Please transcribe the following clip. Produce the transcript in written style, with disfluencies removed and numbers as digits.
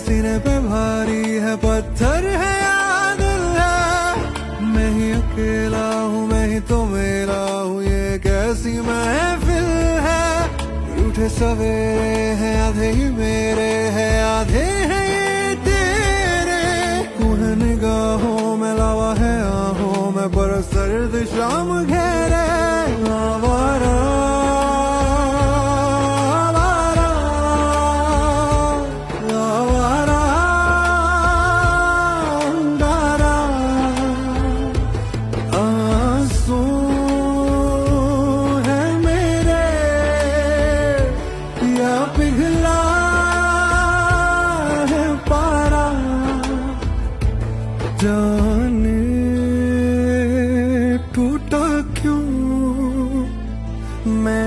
सीने पे भारी है पत्थर है या दिल है, मैं ही अकेला हूँ मैं ही तो मेरा हूँ, ये कैसी महफिल है। रूठे सवेरे हैं आधे ही मेरे हैं आधे हैं ये तेरे, तू है निगाहों में लावा है आहों में पर सर्द शाम घेरे। आवारा आवारा आवारा अंगारा, आंसू है मेरे या पिघला है पारा, जाने टूटा क्यों मैं